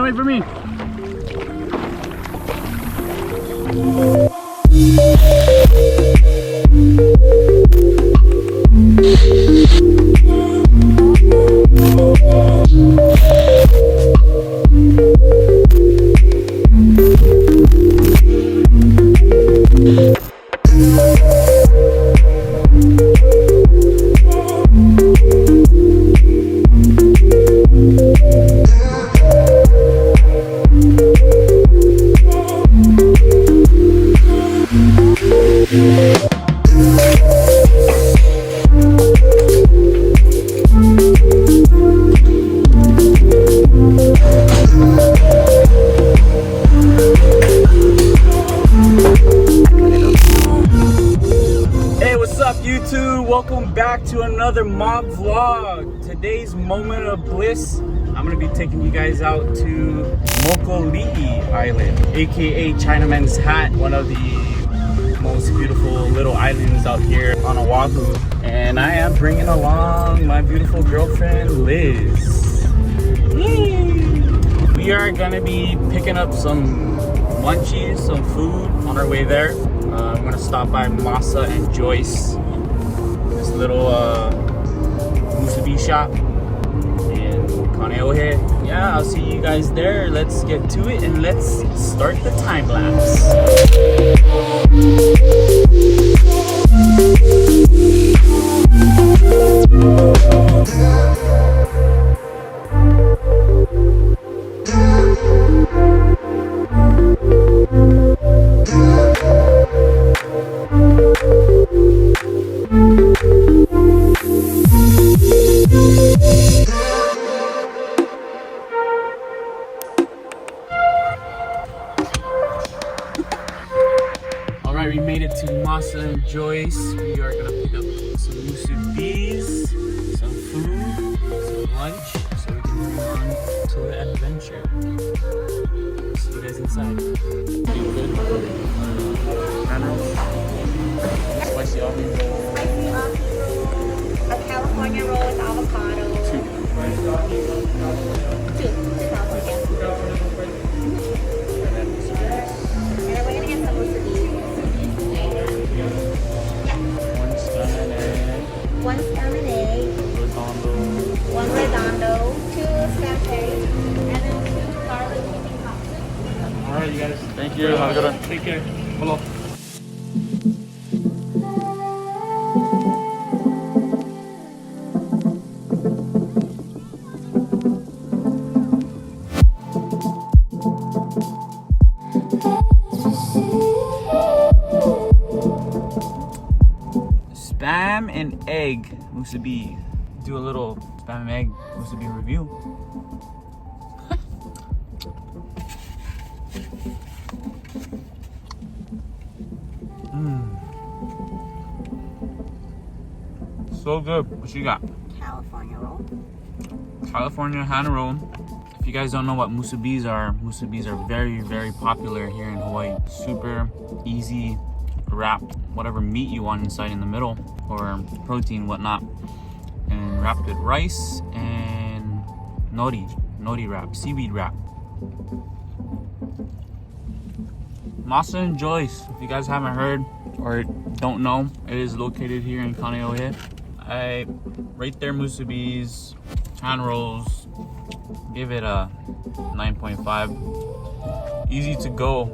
wait for me. Welcome back to another mob vlog. Today's moment of bliss, I'm gonna be taking you guys out to Mokoli'i Island, aka Chinaman's Hat, one of the most beautiful little islands out here on Oahu. And I am bringing along my beautiful girlfriend Liz. Yay! We are gonna be picking up some munchies, some food on our way there. I'm gonna stop by Masa and Joyce, this little Musabees shop in Oahu. Yeah, I'll see you guys there. Let's get to it and let's start the time lapse. We made it to Masa and Joyce. We are gonna pick up some Musabees, some food, some lunch, so we can move on to the adventure. See you guys inside. Feel good? Spicy onion roll. Spicy onion roll. A California roll with avocado. Two California. One lemonade, one redondo, two scampi, and then two garlic chicken cups. Alright, you guys. Thank you. Have a good one. Take care. Hello. Spam and egg Musabees. Do a little spam and egg Musabees review. So good. What you got? California roll. California hand roll. If you guys don't know what Musabees are very, very popular here in Hawaii. Super easy. Wrap whatever meat you want inside in the middle, or protein, whatnot, and wrap it rice and nori wrap, seaweed wrap. Masa and Joyce, if you guys haven't heard or don't know, it is located here in Oahu. I rate their Musabees hand rolls, give it a 9.5. Easy to go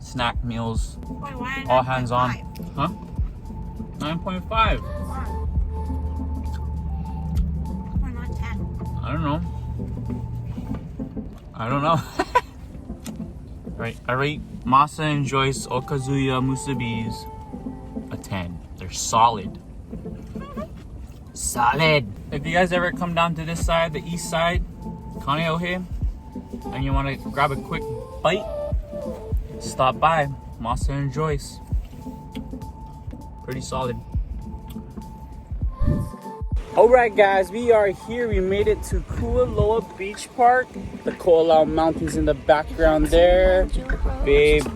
snack meals. Wait, all hands on. Huh? 9.5. Why not 10? I don't know. Right, I rate Masa and Joyce Okazuya Musabees a 10. They're solid. Solid. If you guys ever come down to this side, the east side, Kaneohe, and you want to grab a quick bite, stop by Masa and Joyce. Pretty solid. Alright guys, we are here. We made it to Kualoa Beach Park. The Ko'olau Mountains in the background there. Babe,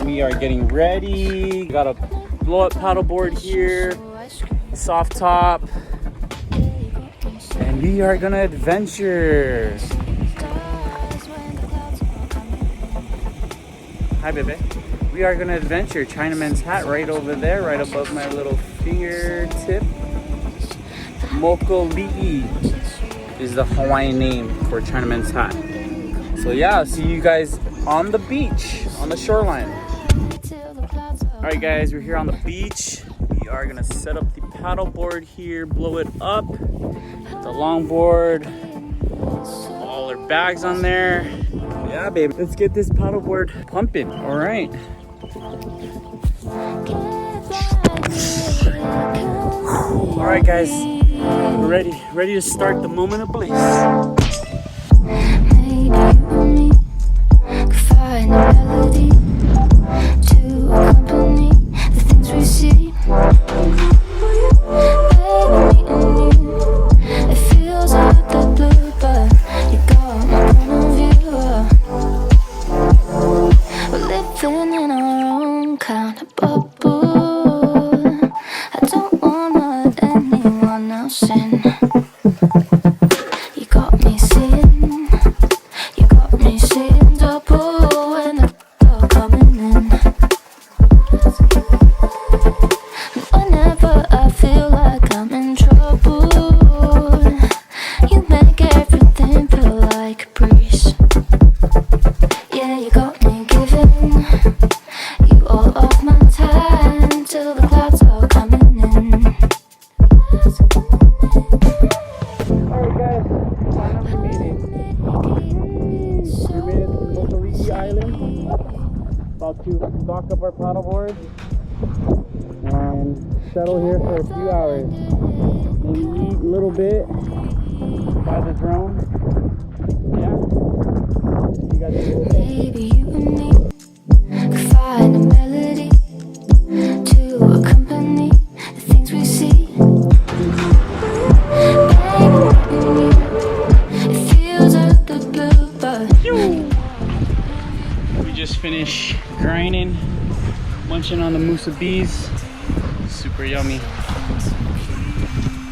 we are getting ready. We got a blow-up paddleboard here. Soft top. And we are gonna adventure. Hi, baby. We are gonna adventure. Chinaman's Hat right over there, right above my little fingertip. Mokoli'i is the Hawaiian name for Chinaman's Hat. So yeah, I'll see you guys on the beach, on the shoreline. Alright guys, we're here on the beach. We are gonna set up the paddleboard here, blow it up, the longboard, all our bags on there. Yeah, baby, let's get this paddleboard pumping. Alright. Alright guys, we're ready to start the moment of bliss. Maybe you and me could find a melody to accompany the things we see. Baby, me and you, it feels like the blue, but you got my point of view. We're living in our own kind of bubble. I don't wanna let anyone else in. You got me seeing double when the are coming in. And whenever I feel like I'm in trouble, you make everything feel like a breeze. Yeah, you got me giving you all of my time till the clouds are coming in. Alright guys, finally made it. We made it to Mokoli'i Island. About to dock up our paddleboard and settle here for a few hours. Maybe eat a little bit by the drone. Yeah. See you guys in a little bit. Maybe you and me could find a melody to accompany the things we see. It feels like the blue, but We just finished grinding, munching on the Musabees. Super yummy.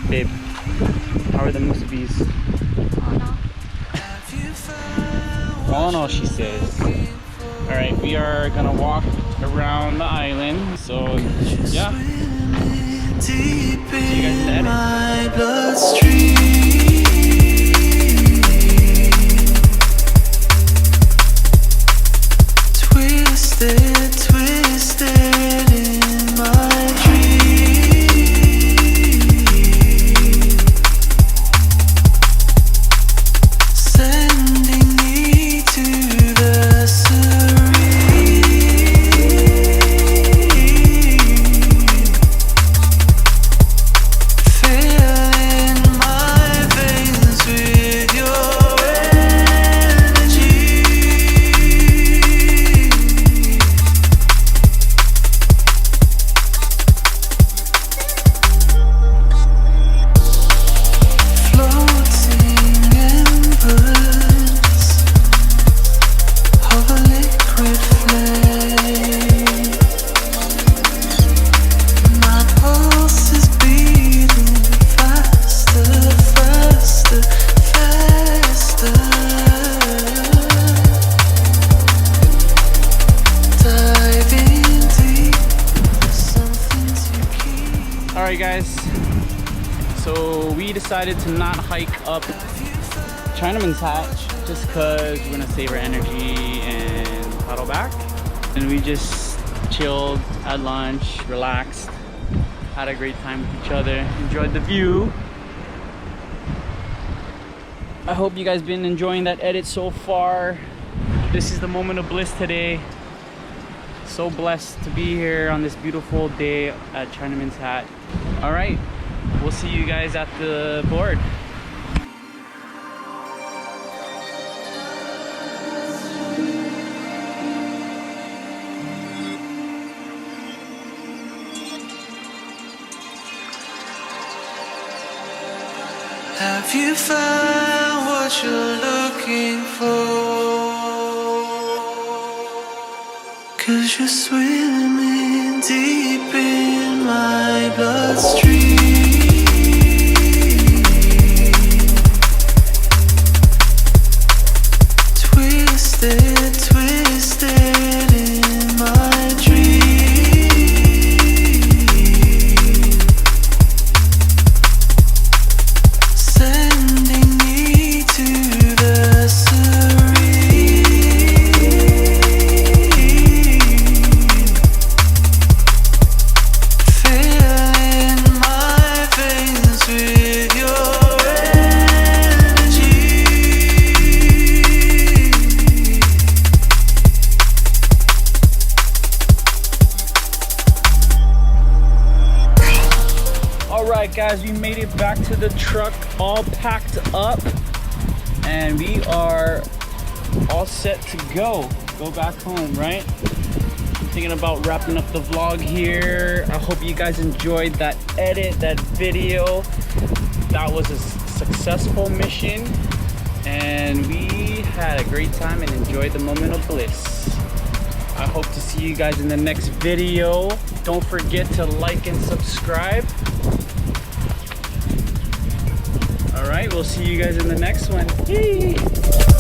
Babe, how are the Musabees? Oh no, she says. Alright, we are gonna walk around the island. So, yeah. See you guys in the edit. Twisted in my dream, sending me to the serene, filling my veins with your energy. Alright guys, so we decided to not hike up Chinaman's Hat just because we're gonna save our energy and paddle back. And we just chilled, had lunch, relaxed, had a great time with each other, enjoyed the view. I hope you guys been enjoying that edit so far. This is the moment of bliss today. So blessed to be here on this beautiful day at Chinaman's Hat. All right, we'll see you guys at the board. Have you found what you're looking for? 'Cause you're swimming deep in my bloodstream. Twisted in Alright guys, we made it back to the truck all packed up and we are all set to go back home, right? I'm thinking about wrapping up the vlog here. I hope you guys enjoyed that edit, that video. That was a successful mission and we had a great time and enjoyed the moment of bliss. I hope to see you guys in the next video. Don't forget to like and subscribe. All right, we'll see you guys in the next one. Yay!